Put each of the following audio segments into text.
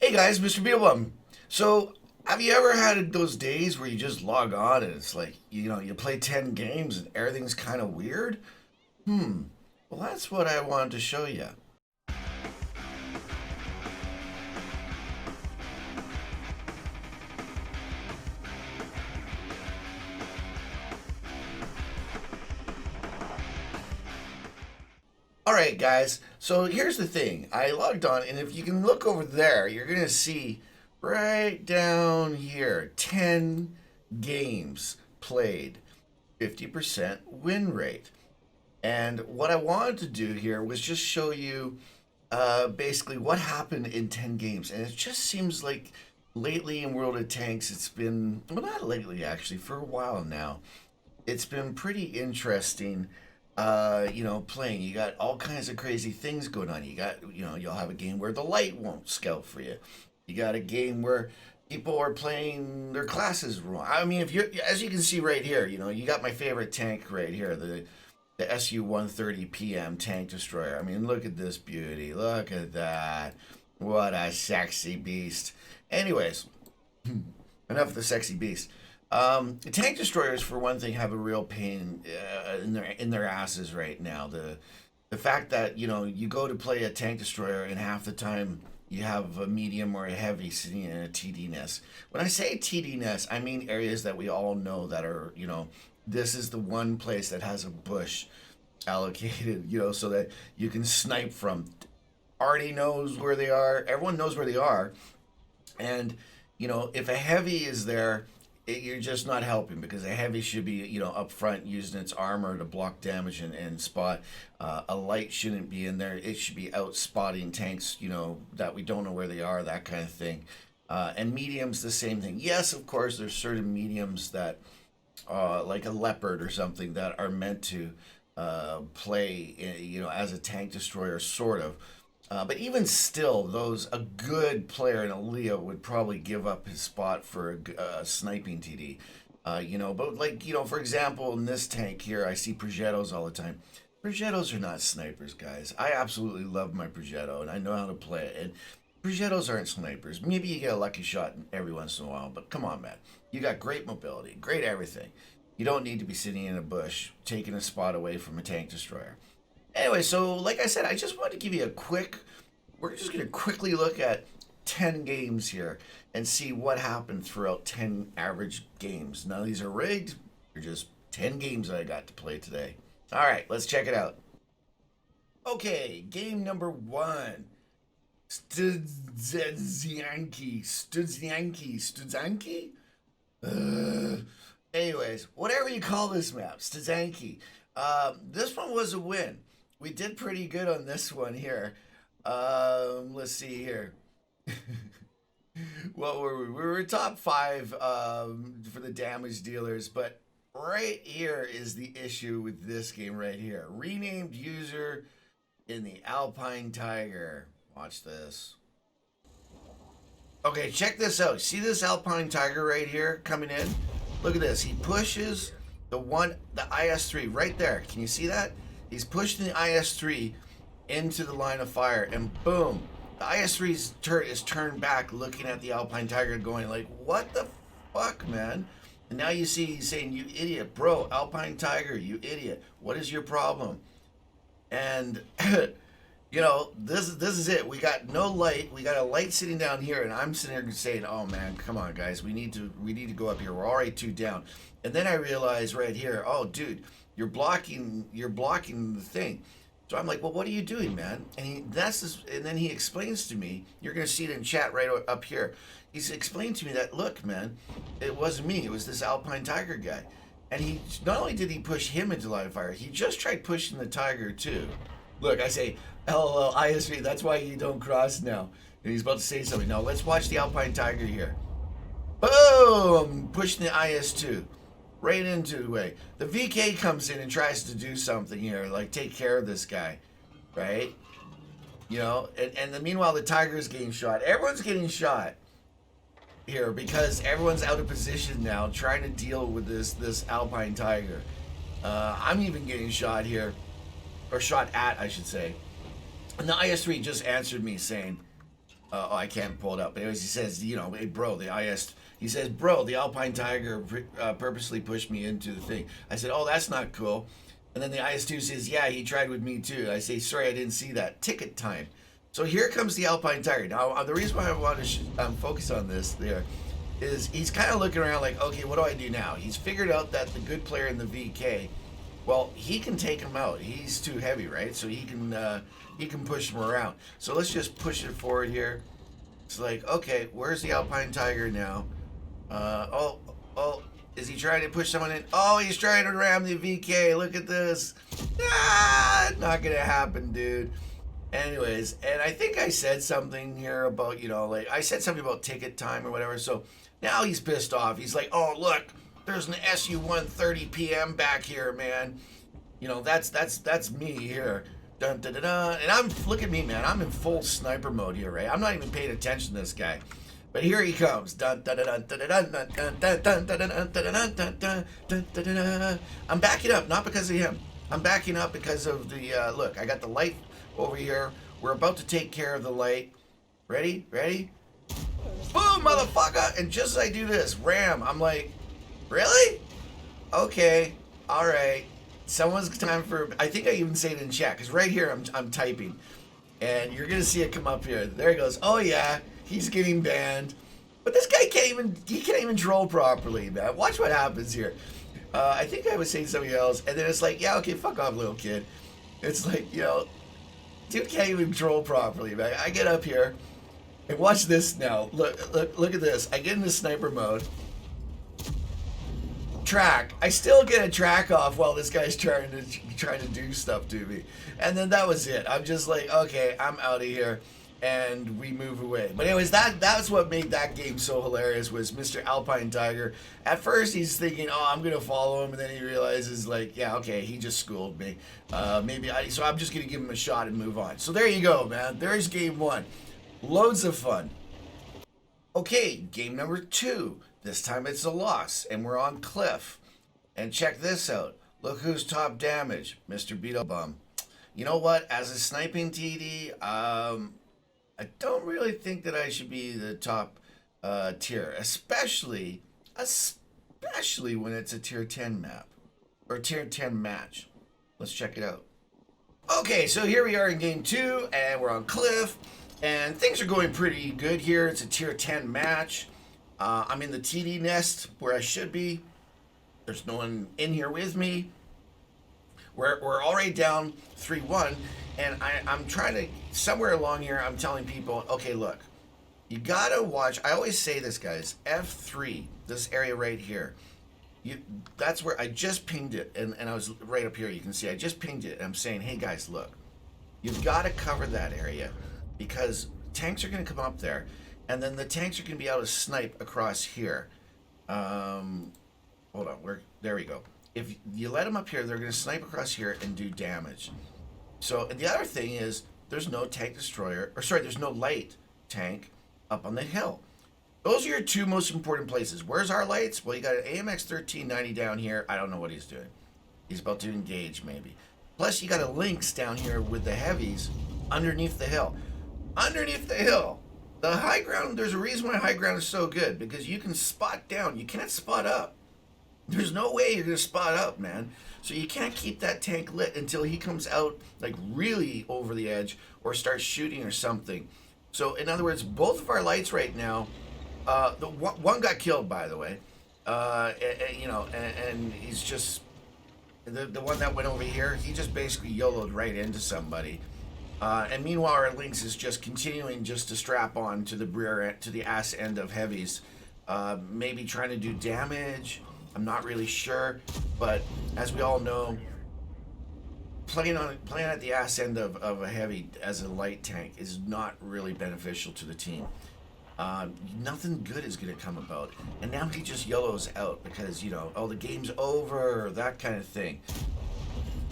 Hey guys, Mr.BeetleBum. So, have you ever had those days where you just log on and it's like, you play 10 games and everything's kind of weird? Well, that's what I wanted to show you. All right, guys. So, here's the thing. I logged on, and if you can look over there, you're going to see right down here 10 games played, 50% win rate. And what I wanted to do here was just show you basically what happened in 10 games. And it just seems like lately in World of Tanks, it's been, well, not lately actually, for a while now, it's been pretty interesting. Playing. You got all kinds of crazy things going on. You'll have a game where the light won't scout for you. You got a game where people are playing their classes wrong. I mean, if you, as you can see right here, you got my favorite tank right here, the SU-130 PM tank destroyer. I mean, look at this beauty. Look at that. What a sexy beast. Anyways, enough of the sexy beast. Tank destroyers, for one thing, have a real pain in their asses right now. The fact that you go to play a tank destroyer and half the time you have a medium or a heavy sitting in a TD nest. When I say TD nest, I mean areas that we all know that are this is the one place that has a bush allocated, so that you can snipe from. Already knows where they are. Everyone knows where they are, and if a heavy is there, you're just not helping because a heavy should be up front using its armor to block damage and spot. A light shouldn't be in there. It should be out spotting tanks that we don't know where they are, that kind of thing. And mediums, the same thing. Yes, of course, there's certain mediums that like a leopard or something that are meant to play as a tank destroyer, sort of. But even still, a good player in a Leo would probably give up his spot for a sniping TD. For example, in this tank here, I see Progettos all the time. Progettos are not snipers, guys. I absolutely love my Progetto, and I know how to play it. And Progettos aren't snipers. Maybe you get a lucky shot every once in a while, but come on, man. You got great mobility, great everything. You don't need to be sitting in a bush, taking a spot away from a tank destroyer. Anyway, so like I said, I just wanted to give you we're just going to quickly look at 10 games here and see what happened throughout 10 average games. None of these are rigged. They're just 10 games I got to play today. All right, let's check it out. Okay, game number one. Studzanki? Anyways, whatever you call this map, Studzanki. This one was a win. We did pretty good on this one here. Let's see here. What were we? We were top five for the damage dealers, but right here is the issue with this game right here. Renamed user in the Alpine Tiger. Watch this. Okay, check this out. See this Alpine Tiger right here coming in? Look at this. He pushes the IS-3 right there. Can you see that? He's pushing the IS-3 into the line of fire, and boom, the IS-3's is turned back looking at the Alpine Tiger going like, what the fuck, man? And now you see he's saying, you idiot, bro, Alpine Tiger, you idiot. What is your problem? And this is it. We got no light. We got a light sitting down here, and I'm sitting here saying, "Oh man, come on, guys. We need to go up here. We're already two down." And then I realize right here, "Oh, dude, you're blocking the thing." So I'm like, "Well, what are you doing, man?" And then he explains to me. You're gonna see it in chat right up here. He's explained to me that, look, man, it wasn't me. It was this Alpine Tiger guy. And he not only did he push him into line of fire, he just tried pushing the Tiger too. Look, I say, LOL, ISV, that's why you don't cross now. And he's about to say something. Now, let's watch the Alpine Tiger here. Boom! Pushing the IS-2 right into the way. The VK comes in and tries to do something here, like take care of this guy, right? Meanwhile, the Tiger is getting shot. Everyone's getting shot here because everyone's out of position now trying to deal with this Alpine Tiger. I'm even getting shot here. Or shot at, I should say. And the IS-3 just answered me saying, Oh, I can't pull it up. But anyways, he says, you know, hey, bro, he says, bro, the Alpine Tiger purposely pushed me into the thing. I said, oh, that's not cool. And then the IS2 says, yeah, he tried with me too. I say, sorry, I didn't see that. Ticket time. So here comes the Alpine Tiger. Now, the reason why I want to focus on this there is he's kind of looking around like, okay, what do I do now? He's figured out that the good player in the VK, well, he can take him out. He's too heavy, right? So he can push him around. So let's just push it forward here. It's like, okay, where's the Alpine Tiger now? Oh, is he trying to push someone in? Oh, he's trying to ram the VK. Look at this. Ah, not gonna happen, dude. Anyways, and I think I said something here about, you know, like I said something about ticket time or whatever. So now he's pissed off. He's like, oh, look, there's an SU 130 PM back here, man. You know, that's me here. Dun, dun, dun, dun. And look at me, man. I'm in full sniper mode here, right? I'm not even paying attention to this guy. But here he comes. I'm backing up, not because of him. I'm backing up because of the, look, I got the light over here. We're about to take care of the light. Ready? Ready? Boom, motherfucker! And just as I do this, ram, I'm like, really? Okay, all right. Someone's time for, I think I even say it in chat, because right here I'm typing. And you're going to see it come up here. There he goes. Oh, yeah, he's getting banned. But this guy he can't even troll properly, man. Watch what happens here. I think I was saying something else, and then it's like, yeah, okay, fuck off, little kid. It's like, you know, dude can't even troll properly, man. I get up here, and watch this now. Look at this. I get into sniper mode. Track. I still get a track off while this guy's trying to do stuff to me, and then that was it. I'm just like, okay, I'm out of here, and we move away. But anyways, that's what made that game so hilarious was Mr. Alpine Tiger. At first, he's thinking, oh, I'm gonna follow him, and then he realizes, like, yeah, okay, he just schooled me. So I'm just gonna give him a shot and move on. So there you go, man. There's game one. Loads of fun. Okay, game number 2. This time it's a loss, and we're on Cliff. And check this out. Look who's top damage, Mr.BeetleBum. You know what? As a sniping TD, I don't really think that I should be the top tier, especially when it's a tier 10 map or tier 10 match. Let's check it out. Okay, so here we are in game 2, and we're on Cliff, and things are going pretty good here. It's a tier 10 match. I'm in the TD nest where I should be. There's no one in here with me. We're already down 3-1, and I'm trying to, somewhere along here, I'm telling people, okay, look, you gotta watch. I always say this, guys, F3, this area right here. That's where I just pinged it, and I was right up here. You can see I just pinged it, and I'm saying, hey, guys, look, you've got to cover that area because tanks are going to come up there. And then the tanks are going to be able to snipe across here. Hold on. There we go. If you let them up here, they're going to snipe across here and do damage. So, and the other thing is, there's no tank destroyer, or sorry, there's no light tank up on the hill. Those are your two most important places. Where's our lights? Well, you got an AMX 1390 down here. I don't know what he's doing. He's about to engage, maybe. Plus, you got a Lynx down here with the heavies underneath the hill. Underneath the hill. The high ground, there's a reason why high ground is so good, because you can spot down. You can't spot up. There's no way you're going to spot up, man. So you can't keep that tank lit until he comes out, like, really over the edge or starts shooting or something. So, in other words, both of our lights right now, the one got killed, by the way. And he's just, the one that went over here, he just basically YOLO'd right into somebody. And meanwhile, our Lynx is just continuing just to strap on to the rear end, to the ass end of heavies, maybe trying to do damage. I'm not really sure, but as we all know, playing at the ass end of a heavy as a light tank is not really beneficial to the team. Nothing good is going to come about, and now he just YOLOs out because, you know, oh, the game's over, that kind of thing.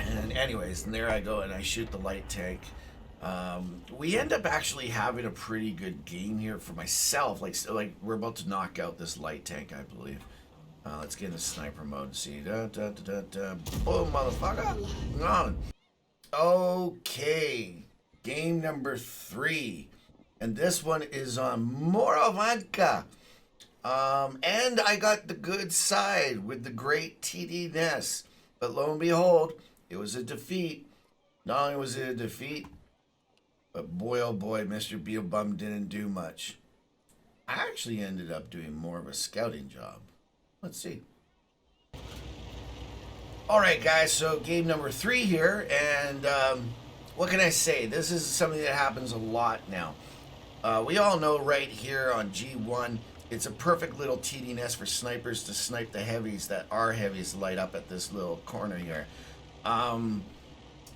And anyways, and there I go, and I shoot the light tank. We end up actually having a pretty good game here for myself. Like we're about to knock out this light tank, I believe. Let's get into sniper mode and see. Boom, motherfucker. On. Okay. Game number 3. And this one is on Morovanka. And I got the good side with the great TD Ness. But lo and behold, it was a defeat. Not only was it a defeat, but boy oh boy, Mr.BeetleBum didn't do much. I actually ended up doing more of a scouting job. Let's see. All right, guys, so game number 3 here, and what can I say? This is something that happens a lot now. We all know right here on G1, it's a perfect little TDNS for snipers to snipe the heavies that our heavies light up at this little corner here.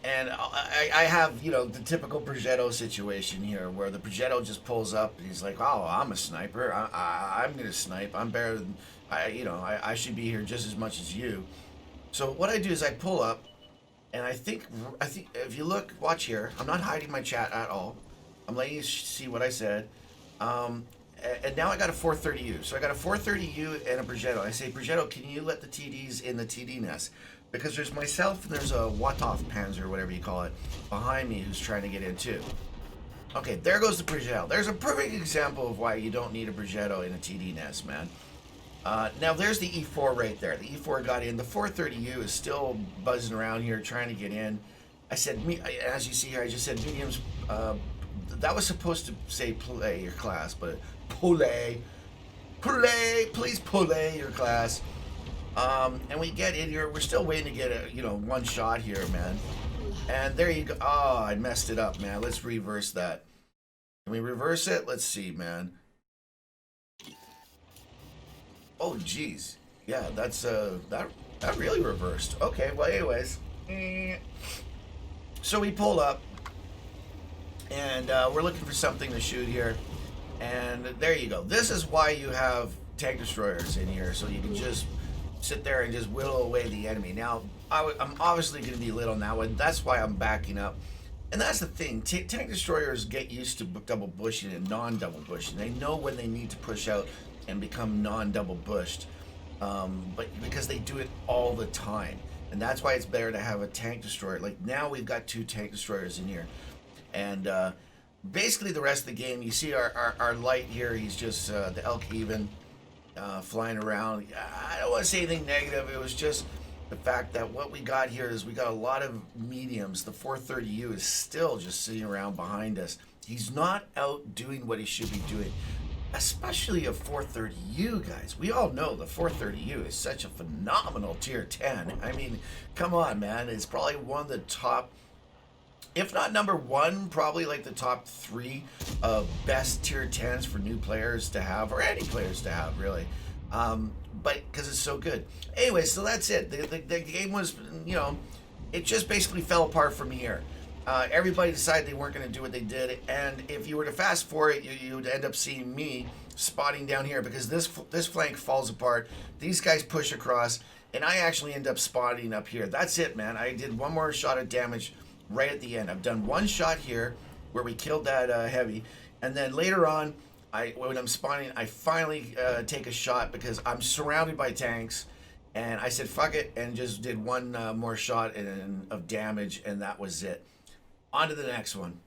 And I have, you know, the typical Progetto situation here where the Progetto just pulls up and he's like, oh, I'm a sniper. I'm going to snipe. I'm better than, I should be here just as much as you. So what I do is I pull up, and I think if you look, watch here, I'm not hiding my chat at all. I'm letting you see what I said. And now I got a 430U. So I got a 430U and a Progetto. I say, Progetto, can you let the TDs in the TD nest? Because there's myself and there's a WOT Panzer, whatever you call it, behind me who's trying to get in too. Okay, there goes the Progetto. There's a perfect example of why you don't need a Progetto in a TD nest, man. Now there's the E4 right there. The E4 got in. The 430U is still buzzing around here trying to get in. I said, as you see here, I just said mediums. That was supposed to say play your class, but please play your class. And we get in here. We're still waiting to get a, one shot here, man. And there you go. Oh, I messed it up, man. Let's reverse that. Can we reverse it? Let's see, man. Oh, geez. Yeah, that's that really reversed. Okay, well, anyways. So we pull up, and we're looking for something to shoot here. And there you go. This is why you have tank destroyers in here, so you can just sit there and just whittle away the enemy. Now, I'm obviously going to be lit on that one. That's why I'm backing up. And that's the thing. Tank destroyers get used to double bushing and non-double bushing. They know when they need to push out and become non-double bushed, but because they do it all the time. And that's why it's better to have a tank destroyer. Like now we've got 2 tank destroyers in here. And basically the rest of the game, you see our light here, he's just the elk even flying around. I don't want to say anything negative. It was just the fact that what we got here is we got a lot of mediums. The 430U is still just sitting around behind us. He's not out doing what he should be doing, especially a 430U, guys. We all know the 430U is such a phenomenal tier 10. I mean, come on, man. It's probably one of the top, if not number 1, probably like the top 3 of best tier 10s for new players to have, or any players to have, really. But because it's so good. Anyway, so that's it. The game was, it just basically fell apart from here. Everybody decided they weren't going to do what they did, and if you were to fast forward, you would end up seeing me spotting down here because this flank falls apart. These guys push across, and I actually end up spotting up here. That's it, man. I did one more shot of damage right at the end. I've done one shot here where we killed that heavy, and then later on, when I'm spawning, I finally take a shot because I'm surrounded by tanks, and I said fuck it and just did one more shot of damage, and that was it. On to the next one.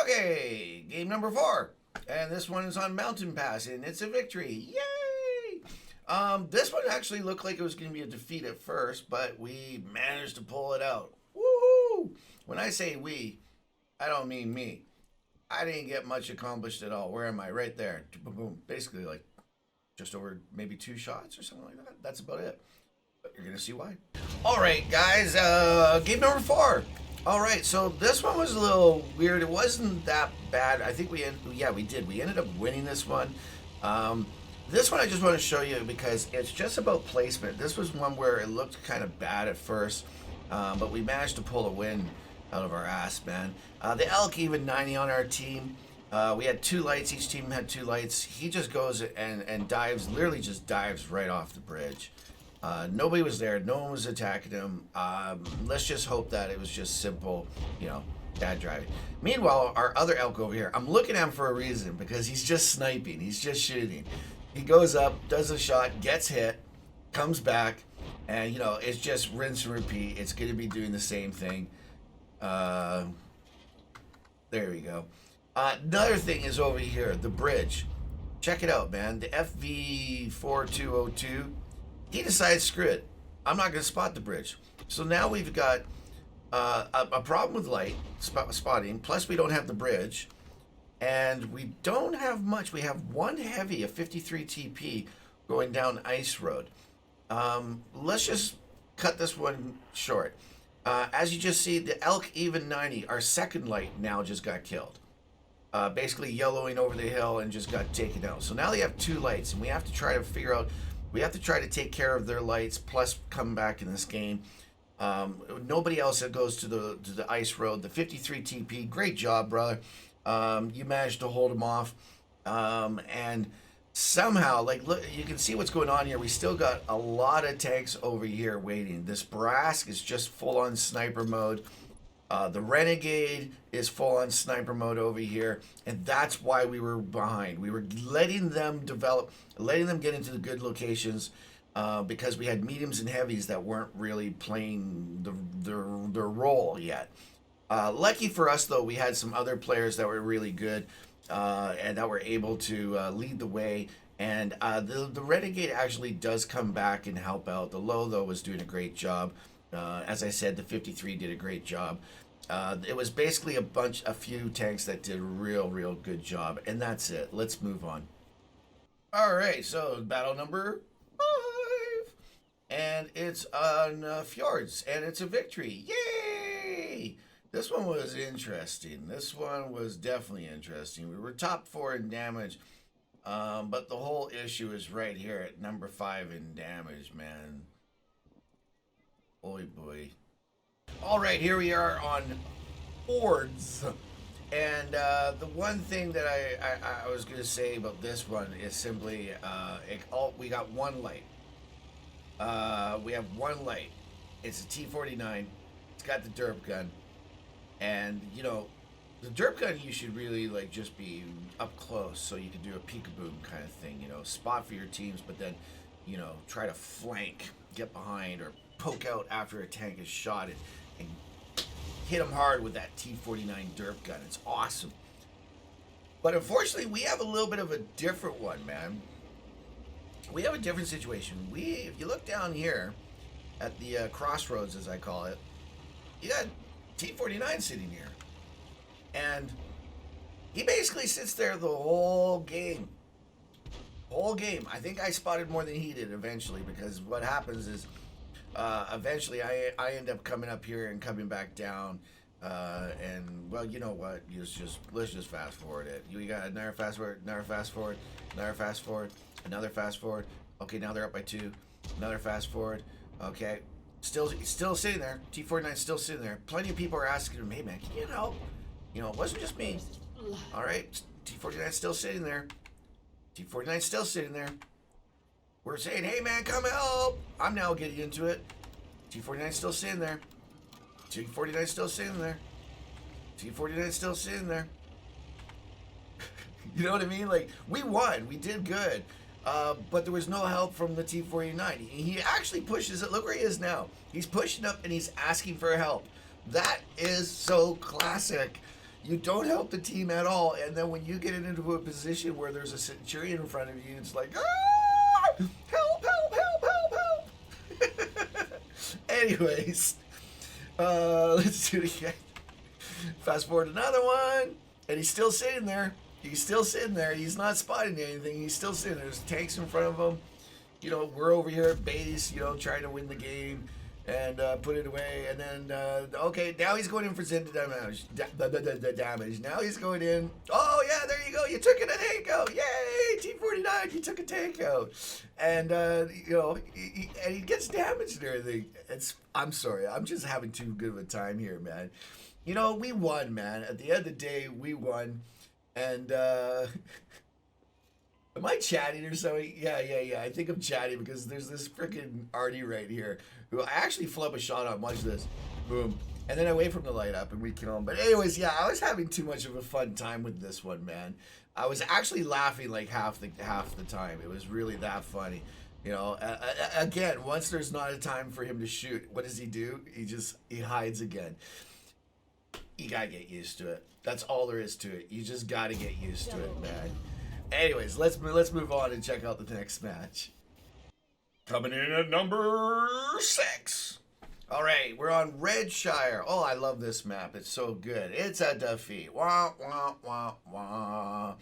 Okay, game number 4, and this one is on Mountain Pass, and it's a victory. Yay! This one actually looked like it was going to be a defeat at first, but we managed to pull it out. Woohoo! When I say we, I don't mean me. I didn't get much accomplished at all. Where am I? Right there. Boom, boom. Basically, like just over maybe 2 shots or something like that. That's about it. But you're gonna see why. All right, guys. Game number 4. All right. So this one was a little weird. It wasn't that bad. I think we did. We ended up winning this one. This one I just want to show you because it's just about placement. This was one where it looked kind of bad at first, but we managed to pull a win out of our ass, man. The elk even 90 on our team. We had 2 lights. Each team had 2 lights. He just goes and dives, literally just dives right off the bridge. Nobody was there. No one was attacking him. Let's just hope that it was just simple, bad driving. Meanwhile, our other elk over here, I'm looking at him for a reason because he's just sniping. He's just shooting. He goes up, does a shot, gets hit, comes back, and, it's just rinse and repeat. It's going to be doing the same thing. There we go. Another thing is over here, the bridge. Check it out, man. The FV4202. He decides, screw it. I'm not going to spot the bridge. So now we've got a problem with light spotting. Plus, we don't have the bridge. And we don't have much. We have one heavy, a 53 TP, going down Ice Road. Let's just cut this one short. As you just see, the Elk Even 90, our second light, now just got killed. Basically yellowing over the hill and just got taken out. So now they have two lights, and we have to try to figure out, we have to try to take care of their lights, plus come back in this game. Nobody else that goes to the Ice Road. The 53 TP, great job, brother. You managed to hold him off. And somehow, like, look, you can see what's going on here. We still got a lot of tanks over here waiting. This Brask is just full on sniper mode. The Renegade is full on sniper mode over here, and that's why we were behind. We were letting them develop, letting them get into the good locations, because we had mediums and heavies that weren't really playing their role yet. Lucky for us, though, we had some other players that were really good, and that were able to lead the way. And the Renegade actually does come back and help out. The Low, though, was doing a great job. As I said, the 53 did a great job. It was basically a few tanks that did a real good job, and that's it. Let's move on. All right, so battle number 5, and it's on Fjords, and it's a victory. Yay! This one was interesting. This one was definitely interesting. We were top 4 in damage, but the whole issue is right here at number 5 in damage, man. Oy boy. All right, here we are on Fords. And the one thing that I was going to say about this one is simply we got one light. We have one light. It's a T49. It's got the derp gun. And, you know, the derp gun, you should really, like, just be up close so you can do a peekaboo kind of thing, you know, spot for your teams, but then, you know, try to flank, get behind, or poke out after a tank is shot and hit them hard with that T49 derp gun. It's awesome. But unfortunately, we have a little bit of a different one, man. We have a different situation. If you look down here at the crossroads, as I call it, you got T49 sitting here. And he basically sits there the whole game. Whole game. I think I spotted more than he did eventually, because what happens is eventually I end up coming up here and coming back down. And, well, you know what? Let's just fast forward it. You got another fast forward, another fast forward, another fast forward, another fast forward. Okay, now they're up by 2. Another fast forward. Okay. Still sitting there. T49 still sitting there. Plenty of people are asking him, hey man, can you help? You know, it wasn't just me. All right, T49 still sitting there. T49 still sitting there. We're saying, hey man, come help. I'm now getting into it. T49 still sitting there. T49 still sitting there. T49 still sitting there. You know what I mean? Like, we won. We did good. But there was no help from the T49. He actually pushes it. Look where he is now. He's pushing up and he's asking for help. That is so classic. You don't help the team at all, and then when you get into a position where there's a Centurion in front of you, it's like, ah! Help, help, help, help, help! Anyways, let's do it again. Fast forward another one, and he's still sitting there. He's still sitting there. He's not spotting anything. He's still sitting there. There's tanks in front of him. You know, we're over here at base, you know, trying to win the game and put it away. And then, okay, now he's going in for Zinda damage. Now he's going in. Oh, yeah, there you go. You took a tank out. Yay, T49, you took a tank out. And, you know, and he gets damaged and everything. I'm sorry. I'm just having too good of a time here, man. You know, we won, man. At the end of the day, we won. And, am I chatting or something? Yeah. I think I'm chatting because there's this freaking Artie right here who I actually flub a shot on. Watch this. Boom. And then I wait for him to light up and we kill him. But anyways, yeah, I was having too much of a fun time with this one, man. I was actually laughing like half the time. It was really that funny. You know, again, once there's not a time for him to shoot, what does he do? He hides again. You gotta get used to it. That's all there is to it. You just gotta get used to it, man. Anyways, let's move on and check out the next match. Coming in at number 6. All right, we're on Redshire. Oh, I love this map. It's so good. It's a defeat. Wah, wah, wah, wah.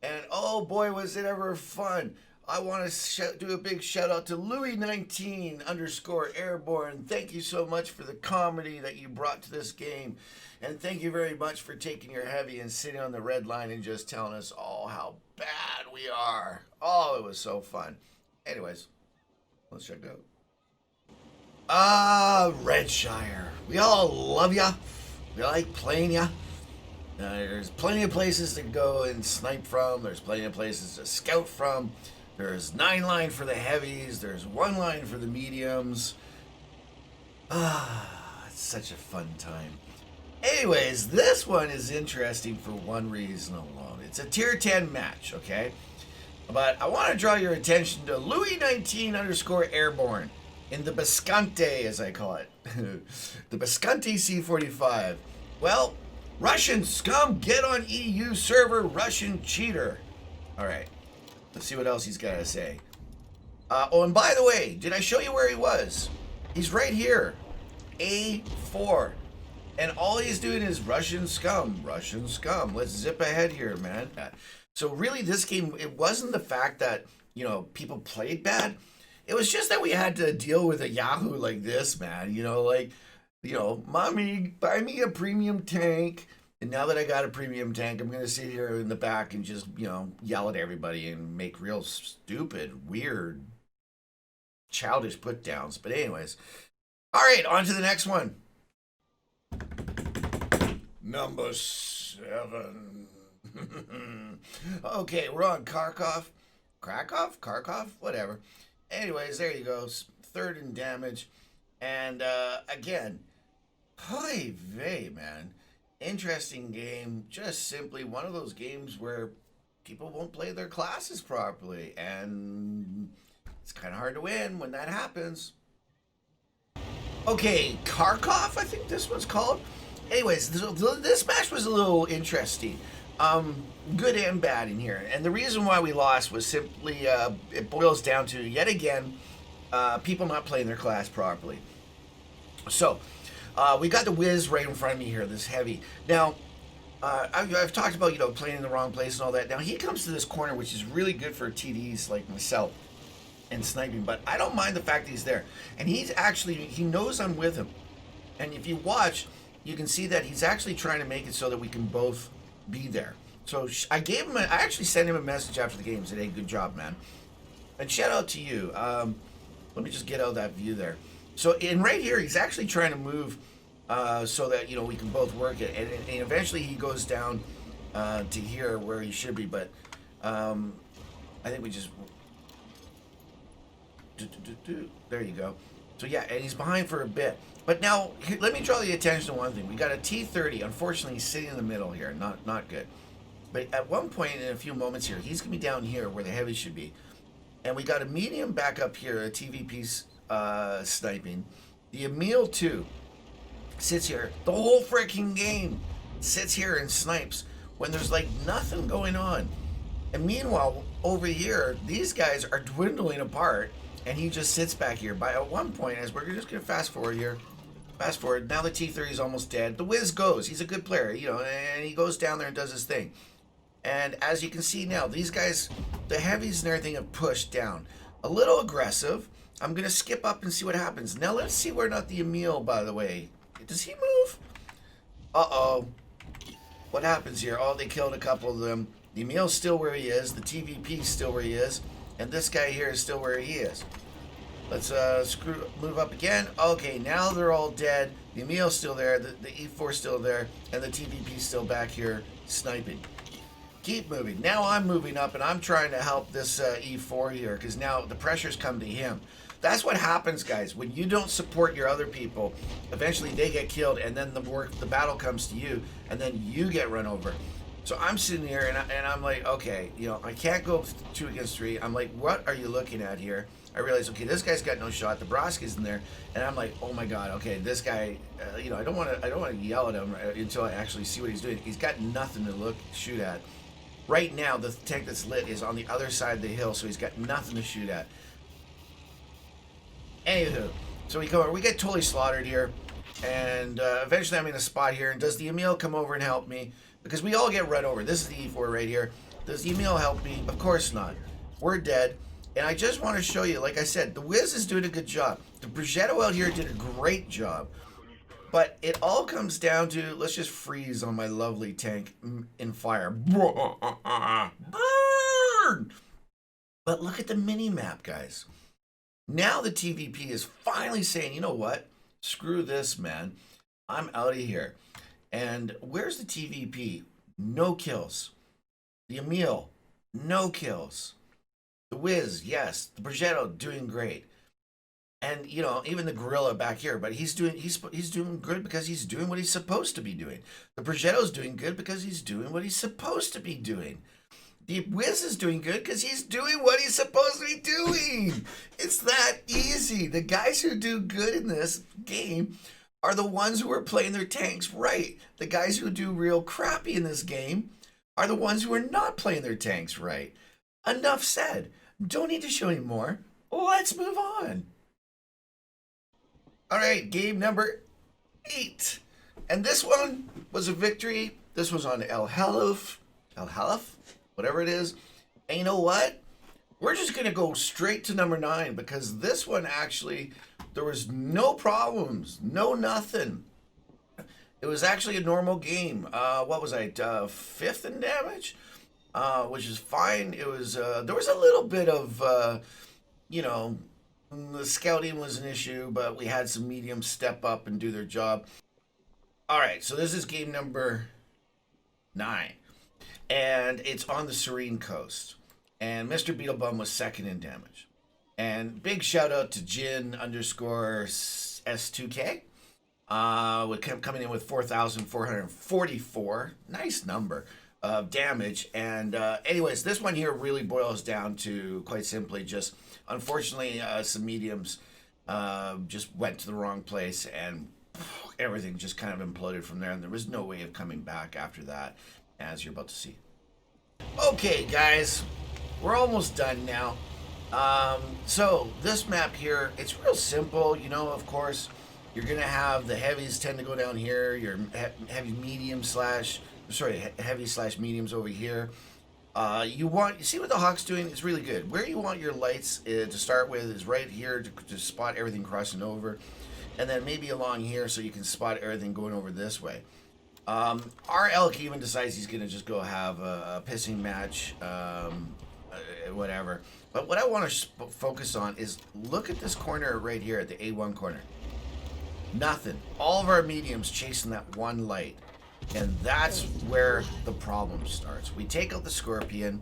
And oh boy, was it ever fun. I want to do a big shout out to Louis19_airborne. Thank you so much for the comedy that you brought to this game. And thank you very much for taking your heavy and sitting on the red line and just telling us all how bad we are. Oh, it was so fun. Anyways, let's check it out. Redshire. We all love ya. We like playing ya. There's plenty of places to go and snipe from. There's plenty of places to scout from. There's 9 line for the heavies. There's 1 line for the mediums. It's such a fun time. Anyways, this one is interesting for one reason alone. It's a tier 10 match, okay? But I want to draw your attention to Louis19_airborne in the Bisconte, as I call it. The Bisconte C45. Well, Russian scum, get on EU server, Russian cheater. All right, let's see what else he's got to say. Oh, and by the way, did I show you where he was? He's right here, A4. And all he's doing is Russian scum, Russian scum. Let's zip ahead here, man. So really, this game, it wasn't the fact that, you know, people played bad. It was just that we had to deal with a Yahoo like this, man. You know, like, you know, mommy, buy me a premium tank. And now that I got a premium tank, I'm going to sit here in the back and just, you know, yell at everybody and make real stupid, weird, childish put downs. But anyways, all right, on to the next one. Number 7. Okay, we're on Kharkov. Kharkov? Whatever. Anyways, there you go. 3rd in damage. And again, holy vey, man. Interesting game. Just simply one of those games where people won't play their classes properly. And it's kind of hard to win when that happens. Okay, Kharkov, I think this one's called. Anyways, this match was a little interesting. Good and bad in here. And the reason why we lost was simply, it boils down to, yet again, people not playing their class properly. So, we got the Wiz right in front of me here, this heavy. Now, I've talked about, you know, playing in the wrong place and all that. Now, he comes to this corner, which is really good for TDs like myself and sniping. But I don't mind the fact that he's there. And he's actually, he knows I'm with him. And if you watch, you can see that he's actually trying to make it so that we can both be there. So I gave him, I actually sent him a message after the game and said, hey, good job, man. And shout out to you. Let me just get out that view there. So in right here, he's actually trying to move so that, you know, we can both work it. And eventually he goes down to here where he should be. But I think we just, there you go. So yeah, and he's behind for a bit. But now, let me draw the attention to one thing. We got a T30. Unfortunately, he's sitting in the middle here. Not good. But at one point in a few moments here, he's going to be down here where the heavy should be. And we got a medium back up here, a TVP sniping. The Emil, too, sits here. The whole freaking game sits here and snipes when there's, like, nothing going on. And meanwhile, over here, these guys are dwindling apart. And he just sits back here. By at one point, as we're just going to fast forward here. Fast forward. Now the T30 is almost dead. The Wiz goes. He's a good player, you know, and he goes down there and does his thing. And as you can see now, these guys, the heavies and everything have pushed down. A little aggressive. I'm going to skip up and see what happens. Now let's see where not the Emil, by the way. Does he move? Uh-oh. What happens here? Oh, they killed a couple of them. The Emil's still where he is. The TVP's still where he is. And this guy here is still where he is. Let's move up again. Okay, now they're all dead. The Emil's still there. The E4's still there. And the TVP's still back here sniping. Keep moving. Now I'm moving up and I'm trying to help this E4 here because now the pressure's come to him. That's what happens, guys. When you don't support your other people, eventually they get killed and then the battle comes to you and then you get run over. So I'm sitting here and I'm like, okay, you know, I can't go 2 against 3. I'm like, what are you looking at here? I realize, okay, this guy's got no shot. The Broski's in there, and I'm like, oh my god, okay, this guy, you know, I don't want to yell at him until I actually see what he's doing. He's got nothing to shoot at. Right now, the tank that's lit is on the other side of the hill, so he's got nothing to shoot at. Anywho, so we get totally slaughtered here, and eventually I'm in a spot here, and does the Emil come over and help me? Because we all get run over. This is the E4 right here. Does the Emil help me? Of course not. We're dead. And I just want to show you, like I said, the Wiz is doing a good job. The Progetto out here did a great job. But it all comes down to, let's just freeze on my lovely tank in fire. Burn! But look at the mini-map, guys. Now the TVP is finally saying, you know what? Screw this, man. I'm out of here. And where's the TVP? No kills. The Emil, no kills. The Wiz, yes. The Progetto, doing great. And you know, even the Gorilla back here, but he's doing good because he's doing what he's supposed to be doing. The Progetto's doing good because he's doing what he's supposed to be doing. The Wiz is doing good because he's doing what he's supposed to be doing. It's that easy. The guys who do good in this game are the ones who are playing their tanks right. The guys who do real crappy in this game are the ones who are not playing their tanks right. Enough said. Don't need to show any more. Let's move on. All right, game number 8. And this one was a victory. This was on El Halif, whatever it is. And you know what? We're just going to go straight to number 9 because this one actually, there was no problems, no nothing. It was actually a normal game. What was I, 5th in damage? Which is fine. It was, there was a little bit of, you know, the scouting was an issue, but we had some mediums step up and do their job. All right, so this is game number 9. And it's on the Serene Coast. And Mr.BeetleBum was 2nd in damage. And big shout out to Jin underscore S2K. Coming in with 4,444. Nice number of damage. And anyways, this one here really boils down to, quite simply, just unfortunately some mediums just went to the wrong place and everything just kind of imploded from there, and there was no way of coming back after that, as you're about to see. Okay guys, we're almost done now. So this map here, it's real simple. You know, of course you're gonna have the heavies tend to go down here, your heavy slash mediums over here. You see what the Hawk's doing? It's really good. Where you want your lights to start with is right here to spot everything crossing over, and then maybe along here so you can spot everything going over this way. Our elk even decides he's gonna just go have a pissing match, whatever. But what I want to focus on is look at this corner right here at the A1 corner. Nothing. All of our mediums chasing that one light. And that's where the problem starts. We take out the Scorpion,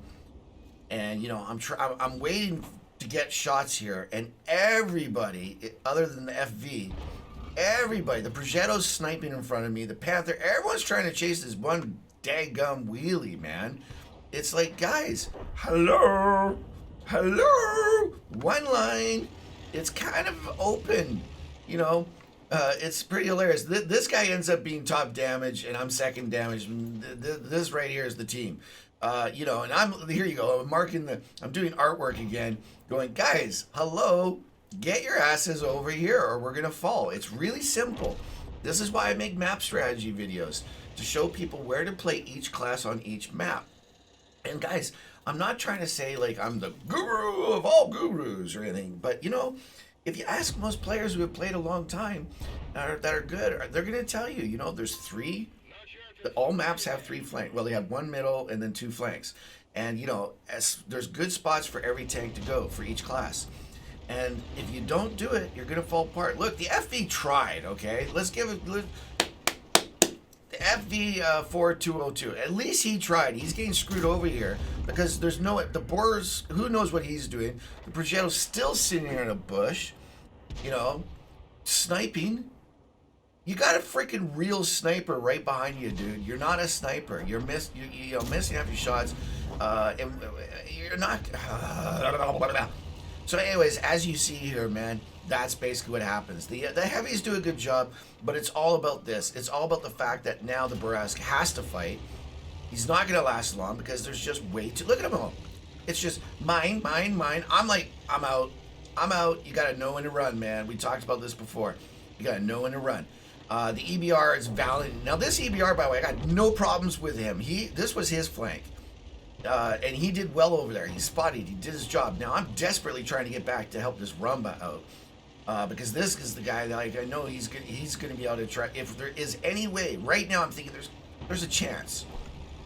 and you know, I'm waiting to get shots here, and everybody, other than the FV, everybody, the Progetto's sniping in front of me, the Panther, everyone's trying to chase this one daggum wheelie, man. It's like, guys, hello, one line. It's kind of open, you know. It's pretty hilarious. This guy ends up being top damage, and I'm 2nd damage. This right here is the team. You know, and here you go. I'm doing artwork again, going, guys, hello, get your asses over here, or we're gonna fall. It's really simple. This is why I make map strategy videos, to show people where to play each class on each map. And guys, I'm not trying to say like I'm the guru of all gurus or anything, but you know, if you ask most players who have played a long time that are good, they're going to tell you, you know, there's 3, all maps have 3 flanks. Well, they have 1 middle and then 2 flanks. And, you know, there's good spots for every tank to go for each class. And if you don't do it, you're going to fall apart. Look, the FV tried, okay? Let's give it... The FV 4202, at least he tried. He's getting screwed over here because there's no, the Boers, who knows what he's doing. The Progetto's still sitting here in a bush, you know, sniping. You got a freaking real sniper right behind you, dude. You're not a sniper. You're missing half your shots, and you're not. So, anyways, as you see here, man, that's basically what happens. The heavies do a good job, but it's all about this. It's all about the fact that now the Boresk has to fight. He's not gonna last long because there's just way too. Look at him all. It's just mine, mine, mine. I'm like, I'm out. I'm out. You gotta know when to run, man. We talked about this before. You gotta know when to run. The EBR is valid. Now this EBR, by the way, I got no problems with him. This was his flank. And he did well over there. He spotted. He did his job. Now I'm desperately trying to get back to help this Rumba out, because this is the guy that, like, I know he's going to be able to try. If there is any way, right now I'm thinking there's a chance.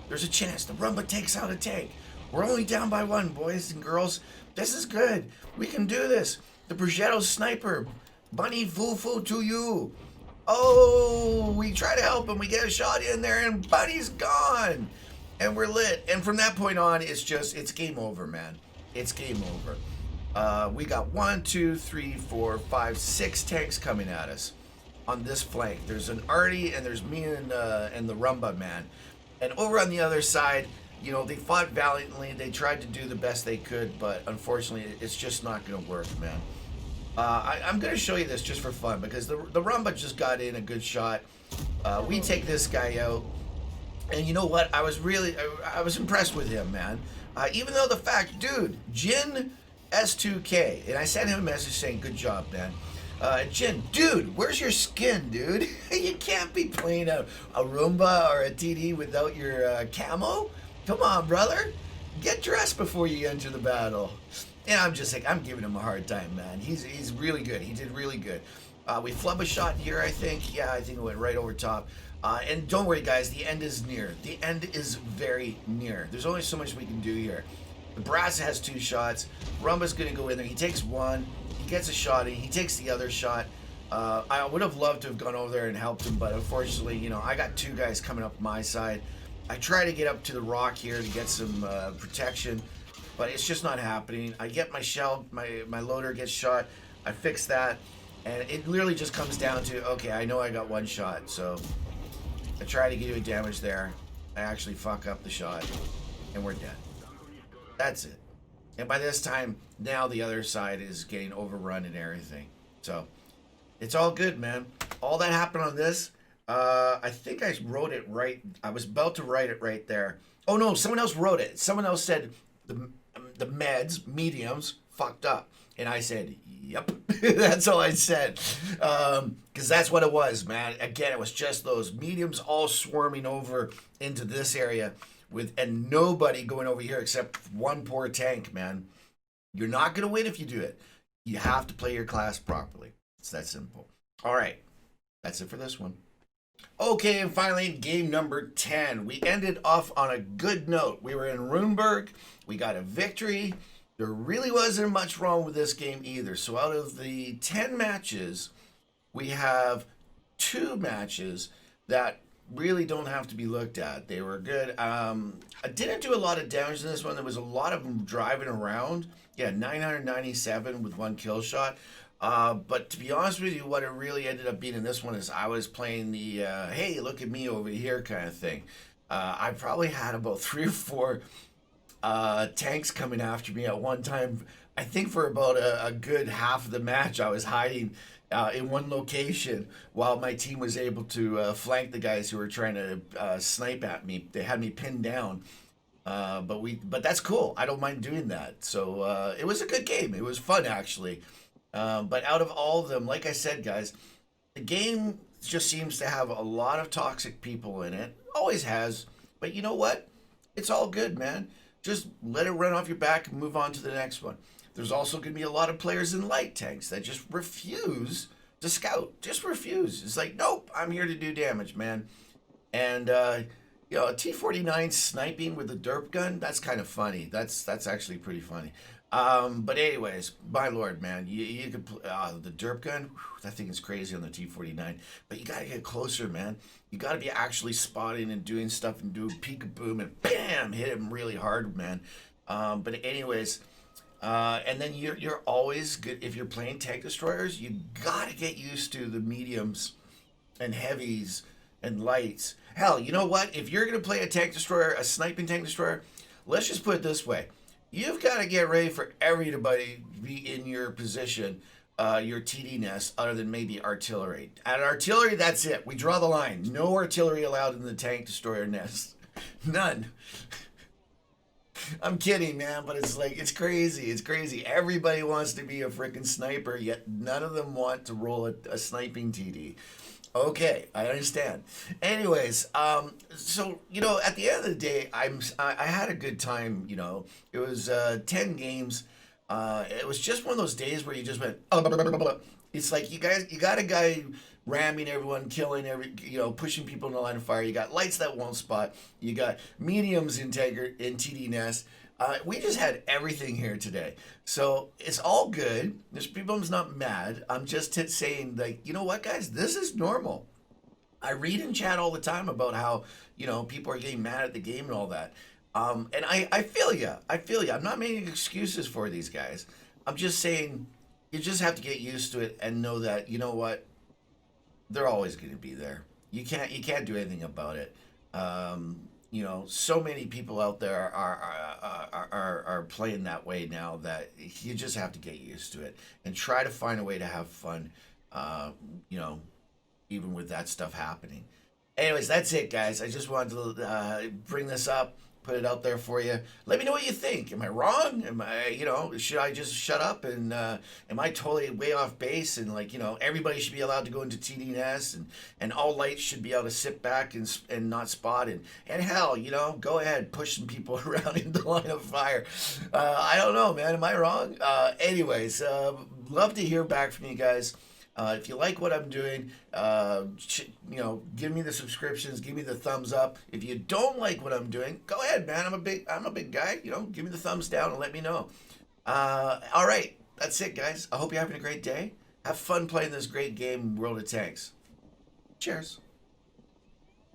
There's a chance the Rumba takes out a tank. We're only down by one, boys and girls. This is good. We can do this. The Progetto sniper, bunny foo to you. Oh, we try to help him. We get a shot in there, and Bunny's gone. And we're lit. And from that point on, it's game over, man. It's game over. We got 1, 2, 3, 4, 5, 6 tanks coming at us on this flank. There's an Artie, and there's me and the Rumba, man. And over on the other side, you know, they fought valiantly. They tried to do the best they could, but unfortunately, it's just not going to work, man. I'm going to show you this just for fun because the Rumba just got in a good shot. We take this guy out. And you know what? I was impressed with him, man. Even though the fact, dude, Jin S2K, and I sent him a message saying, good job, man. Jin, dude, where's your skin, dude? You can't be playing a Roomba or a TD without your camo. Come on, brother. Get dressed before you enter the battle. And I'm just like, I'm giving him a hard time, man. He's really good. He did really good. We flub a shot here, I think. Yeah, I think it went right over top. And don't worry, guys, the end is near. The end is very near. There's only so much we can do here. The Brass has 2 shots. Rumba's going to go in there. He takes 1. He gets a shot in. He takes the other shot. I would have loved to have gone over there and helped him, but unfortunately, you know, I got 2 guys coming up my side. I try to get up to the rock here to get some protection, but it's just not happening. I get my shell, my loader gets shot. I fix that, and it literally just comes down to, okay, I know I got 1 shot, so I try to do damage there. I actually fuck up the shot, and we're dead. That's it. And by this time, now the other side is getting overrun and everything. So, it's all good, man. All that happened on this, I think I wrote it right. I was about to write it right there. Oh, no, someone else wrote it. Someone else said the mediums, fucked up. And I said, yep. That's all I said. Because that's what it was, man. Again, it was just those mediums all swarming over into this area and nobody going over here except 1 poor tank, man. You're not going to win if you do it. You have to play your class properly. It's that simple. All right. That's it for this one. Okay, and finally, game number 10. We ended off on a good note. We were in Runeberg. We got a victory. There really wasn't much wrong with this game either. So out of the 10 matches, we have 2 matches that really don't have to be looked at. They were good. I didn't do a lot of damage in this one. There was a lot of them driving around. Yeah, 997 with 1 kill shot. But to be honest with you, what it really ended up being in this one is I was playing the, hey, look at me over here kind of thing. I probably had about 3 or 4 tanks coming after me at one time. I think for about a good half of the match, I was hiding in one location while my team was able to flank the guys who were trying to snipe at me. They had me pinned down. But that's cool. I don't mind doing that. So it was a good game. It was fun, actually. But out of all of them, like I said, guys, the game just seems to have a lot of toxic people in it. Always has. But you know what? It's all good, man. Just let it run off your back and move on to the next one. There's also going to be a lot of players in light tanks that just refuse to scout. Just refuse. It's like, nope, I'm here to do damage, man. And, you know, a T-49 sniping with a derp gun, that's kind of funny. That's actually pretty funny. But anyways, my lord, man, you could the derp gun. Whew, that thing is crazy on the T-49. But you gotta get closer, man. You gotta be actually spotting and doing stuff and do peek-a-boom and bam, hit him really hard, man. But anyways, and then you're always good if you're playing tank destroyers. You gotta get used to the mediums and heavies and lights. Hell, you know what? If you're gonna play a tank destroyer, a sniping tank destroyer, let's just put it this way: you've got to get ready for everybody to be in your position, your TD nest, other than maybe artillery. At artillery, that's it. We draw the line. No artillery allowed in the tank destroyer nest. None. I'm kidding, man, but it's like it's crazy. Everybody wants to be a freaking sniper, yet none of them want to roll a sniping TD. Okay, I understand. Anyways, so at the end of the day, I had a good time. It was 10 games. It was just one of those days where you just went. It's like you got a guy ramming everyone, killing pushing people in the line of fire. You got lights that won't spot. You got mediums in TD Nest. We just had everything here today, so it's all good. Mr.BeetleBum's not mad. I'm just saying, like, you know what, guys, this is normal. I read in chat all the time about how people are getting mad at the game and all that. And I feel you. I feel you. I'm not making excuses for these guys. I'm just saying you just have to get used to it and know that you know what, they're always going to be there. You can't do anything about it. So many people out there are playing that way now that you just have to get used to it and try to find a way to have fun. Uh, you know, Even with that stuff happening. Anyways, that's it, guys. I just wanted to bring this up, put it out there for you. Let me know what you think. Am I wrong? Should I just shut up? And am I totally way off base? And everybody should be allowed to go into TDNS, and all lights should be able to sit back and not spot. And hell, go ahead, push some people around in the line of fire. I don't know, man. Am I wrong? Anyways, love to hear back from you guys. If you like what I'm doing, give me the subscriptions, give me the thumbs up. If you don't like what I'm doing, go ahead, man. I'm a big guy. Give me the thumbs down and let me know. All right, that's it, guys. I hope you're having a great day. Have fun playing this great game, World of Tanks. Cheers.